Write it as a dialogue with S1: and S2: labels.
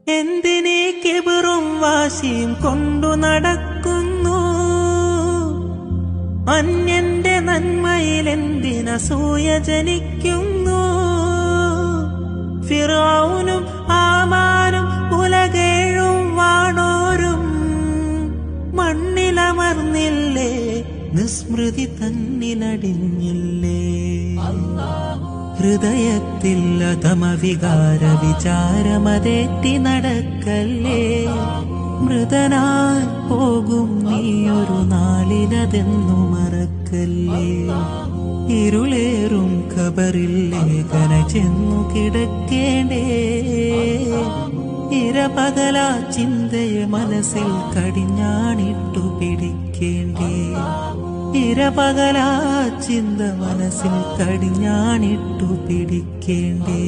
S1: എന്തിനീ കിബറും വാശിയും കൊണ്ടു നടക്കുന്നു? അന്യന്റെ നന്മയിൽ എന്തിനസൂയ ജനിക്കുന്നു? ഫിർഔനും ആമാനും ഉലകേഴും വാണോരും മണ്ണിലമർന്നില്ലേ, നിസ്മൃതി തന്നിലടിഞ്ഞില്ലേ? ഹൃദയത്തിൽ അധമവികാര വിചാരമതേറ്റി നടക്കല്ലേ. മൃതനായി പോകും നീയൊരു നാളിലതെന്നു മറക്കല്ലേ. ഇരുളേറും ഖബറിൽ ലേഖന ചെന്നു കിടക്കേണ്ടേ. ഇരപകലാ ചിന്തയെ മനസ്സിൽ കടിഞ്ഞാണിട്ടു പിടിക്കേണ്ടേ. ഇരപകലാ ചിന്ത മനസ്സിൽ കടിഞ്ഞാണിട്ടു പിടിക്കേണ്ടേ.